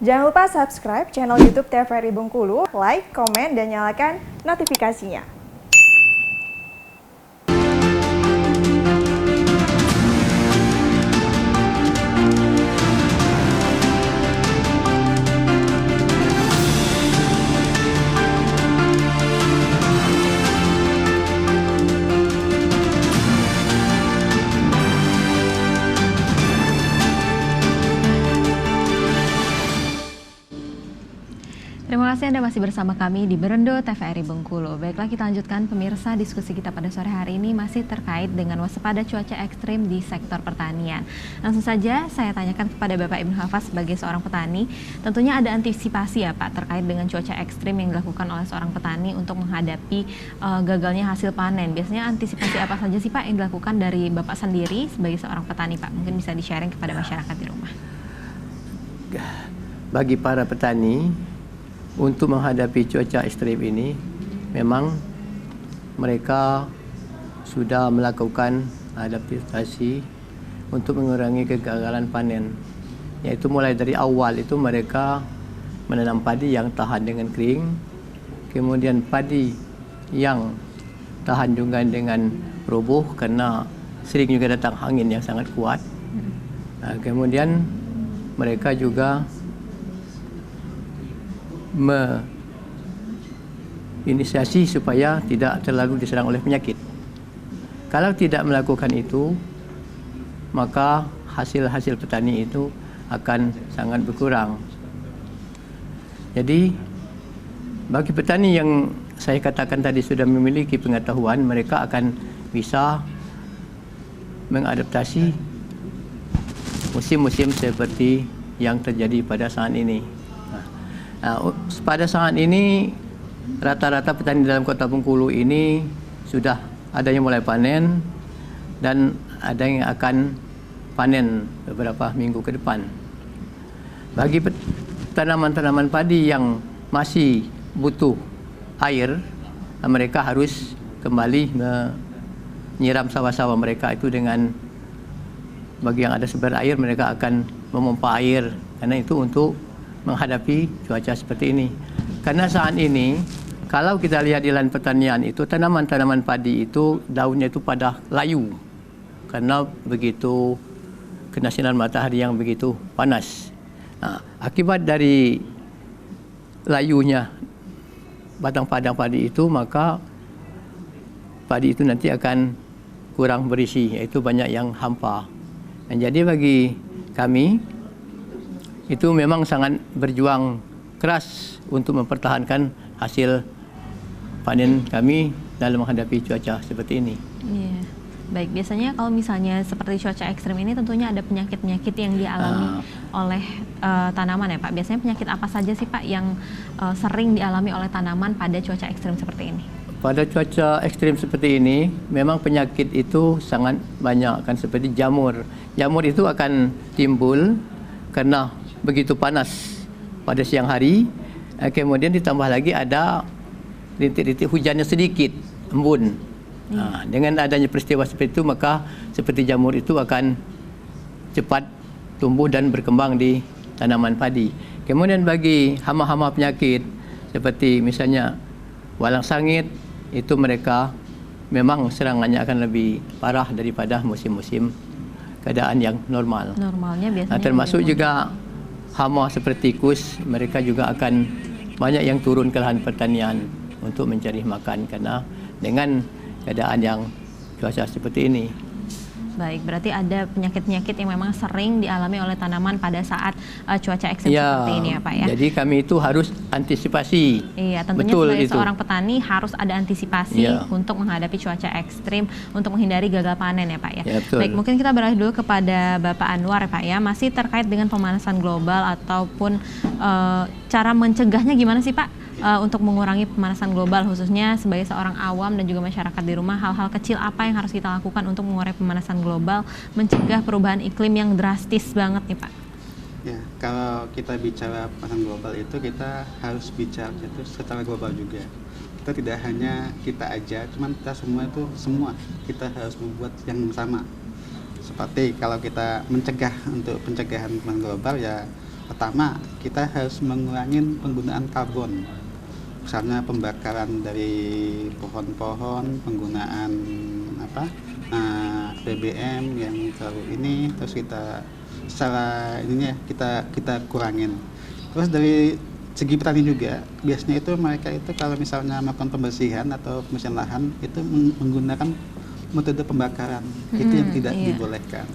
Jangan lupa subscribe channel YouTube TVRI Bengkulu, like, komen, dan nyalakan notifikasinya. Terima kasih Anda masih bersama kami di Berendo TVRI Bengkulu. Baiklah, kita lanjutkan pemirsa, diskusi kita pada sore hari ini masih terkait dengan waspada cuaca ekstrim di sektor pertanian. Langsung saja saya tanyakan kepada Bapak Ibnu Hafaz sebagai seorang petani, tentunya ada antisipasi ya Pak terkait dengan cuaca ekstrim yang dilakukan oleh seorang petani untuk menghadapi gagalnya hasil panen. Biasanya antisipasi apa saja sih Pak yang dilakukan dari Bapak sendiri sebagai seorang petani Pak? Mungkin bisa di-sharing kepada masyarakat di rumah. Bagi para petani, untuk menghadapi cuaca ekstrim ini, memang mereka sudah melakukan adaptasi untuk mengurangi kegagalan panen. Yaitu mulai dari awal itu mereka menanam padi yang tahan dengan kering, kemudian padi yang tahan juga dengan roboh karena sering juga datang angin yang sangat kuat. Kemudian mereka juga menginisiasi supaya tidak terlalu diserang oleh penyakit. Kalau tidak melakukan itu, maka hasil-hasil petani itu akan sangat berkurang. Jadi, bagi petani yang saya katakan tadi sudah memiliki pengetahuan, mereka akan bisa mengadaptasi musim-musim seperti yang terjadi pada saat ini. Pada saat ini rata-rata petani dalam kota Bengkulu ini sudah ada yang mulai panen dan ada yang akan panen beberapa minggu ke depan. Bagi tanaman-tanaman padi yang masih butuh air, mereka harus kembali menyiram sawah-sawah mereka itu dengan, bagi yang ada sumber air mereka akan memompa air, karena itu untuk menghadapi cuaca seperti ini. Karena saat ini kalau kita lihat di lahan pertanian itu tanaman-tanaman padi itu daunnya itu pada layu karena begitu kena sinar matahari yang begitu panas. Akibat dari layunya batang padang padi itu, maka padi itu nanti akan kurang berisi, yaitu banyak yang hampa. Dan jadi bagi kami itu memang sangat berjuang keras untuk mempertahankan hasil panen kami dalam menghadapi cuaca seperti ini. Iya. Baik, biasanya kalau misalnya seperti cuaca ekstrim ini tentunya ada penyakit-penyakit yang dialami oleh tanaman ya Pak. Biasanya penyakit apa saja sih Pak yang sering dialami oleh tanaman pada cuaca ekstrim seperti ini? Pada cuaca ekstrim seperti ini, memang penyakit itu sangat banyak, kan seperti jamur. Jamur itu akan timbul karena begitu panas pada siang hari, kemudian ditambah lagi ada rintik-rintik hujannya sedikit, embun. Dengan adanya peristiwa seperti itu, maka seperti jamur itu akan cepat tumbuh dan berkembang di tanaman padi. Kemudian bagi hama-hama penyakit seperti misalnya walang sangit, itu mereka memang serangannya akan lebih parah daripada musim-musim keadaan yang normal. Normalnya biasanya termasuk juga hama seperti tikus, mereka juga akan banyak yang turun ke lahan pertanian untuk mencari makan karena dengan keadaan yang cuaca seperti ini. Baik, berarti ada penyakit-penyakit yang memang sering dialami oleh tanaman pada saat cuaca ekstrim seperti ini ya Pak ya. Jadi kami itu harus antisipasi. Iya, tentunya betul sebagai itu. seorang petani harus ada antisipasi untuk menghadapi cuaca ekstrim untuk menghindari gagal panen ya Pak ya. Baik, mungkin kita beralih dulu kepada Bapak Anwar ya Pak ya, masih terkait dengan pemanasan global ataupun cara mencegahnya gimana sih Pak? Untuk mengurangi pemanasan global, khususnya sebagai seorang awam dan juga masyarakat di rumah, hal-hal kecil apa yang harus kita lakukan untuk mengurangi pemanasan global, mencegah perubahan iklim yang drastis banget nih Pak? Ya, kalau kita bicara pemanasan global itu kita harus bicara itu secara global juga. Kita tidak hanya kita aja, cuman kita semua kita harus membuat yang sama. Seperti kalau kita mencegah untuk pencegahan pemanasan global ya Pertama, kita harus mengurangi penggunaan karbon. Misalnya pembakaran dari pohon-pohon, penggunaan BBM yang terlalu ini, terus kita secara ininya kita kurangin. Terus dari segi petani juga, biasanya itu mereka itu kalau misalnya melakukan pembersihan atau pembersihan lahan itu menggunakan metode pembakaran. Itu yang tidak dibolehkan,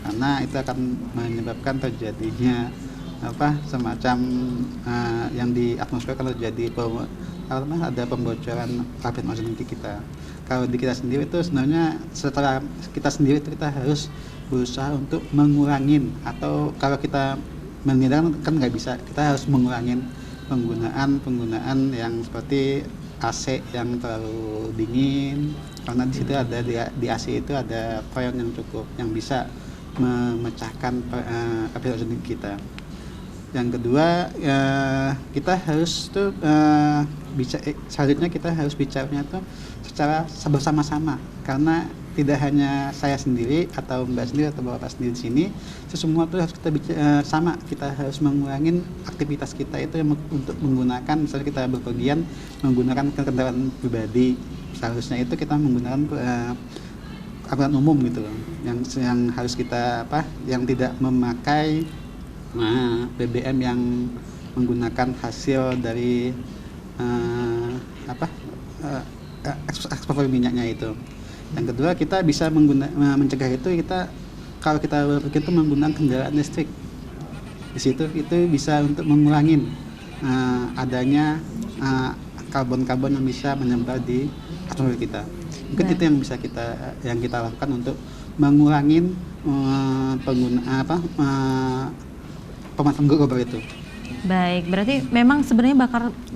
karena itu akan menyebabkan terjadinya semacam yang di atmosfer kalau terjadi ada pembocoran karbon monoksid kita. Kalau di kita sendiri itu sebenarnya setelah kita sendiri itu kita harus berusaha untuk mengurangin, atau kalau kita menghindar kan nggak bisa, kita harus mengurangin penggunaan yang seperti AC yang terlalu dingin, karena di situ ada di AC itu ada freon yang cukup yang bisa memecahkan karbon monoksid kita. Yang kedua, kita harus selanjutnya kita harus bicaranya tuh secara bersama-sama, karena tidak hanya saya sendiri atau Mbak sendiri atau Bapak sendiri di sini, semua tuh harus kita bicara sama. Kita harus mengurangi aktivitas kita itu untuk menggunakan, misalnya kita berpergian menggunakan kendaraan pribadi, seharusnya itu kita menggunakan angkutan umum gitu loh, yang harus kita yang tidak memakai BBM yang menggunakan hasil dari ekspor minyaknya itu. Yang kedua, kita bisa mencegah itu, kalau kita berpikir itu menggunakan kendaraan listrik. Di situ itu bisa untuk mengurangi adanya karbon-karbon yang bisa menyebar di atmosfer kita. Mungkin itu yang bisa kita lakukan untuk mengurangi pemanasan global itu. Baik, berarti memang sebenarnya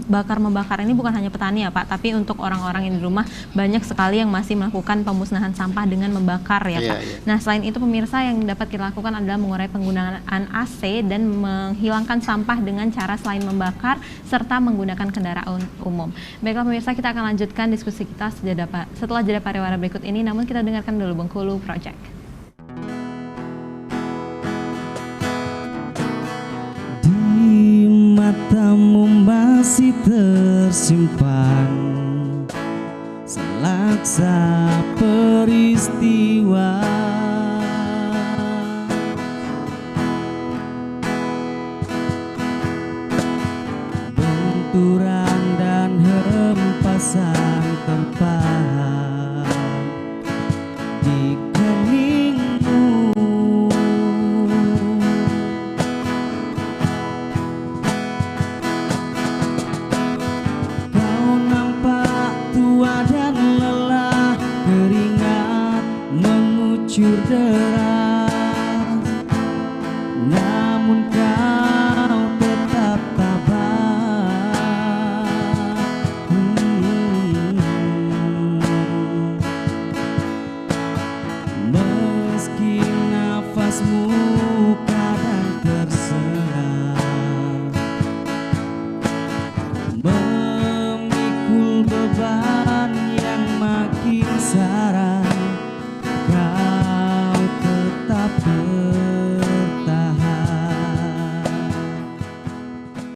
bakar-membakar ini bukan hanya petani ya Pak, tapi untuk orang-orang yang di rumah banyak sekali yang masih melakukan pemusnahan sampah dengan membakar ya Pak. Nah, selain itu pemirsa, yang dapat kita lakukan adalah mengurai penggunaan AC dan menghilangkan sampah dengan cara selain membakar serta menggunakan kendaraan umum. Baiklah pemirsa, kita akan lanjutkan diskusi kita setelah jeda pariwara berikut ini, namun kita dengarkan dulu Bengkulu Project. Matamu masih tersimpan selaksa peristiwa, benturan dan hempasan terpahat di keningmu. Deras, namun kau tetap tabah. Meski nafasmu kadang tersendat, memikul beban yang makin syarat.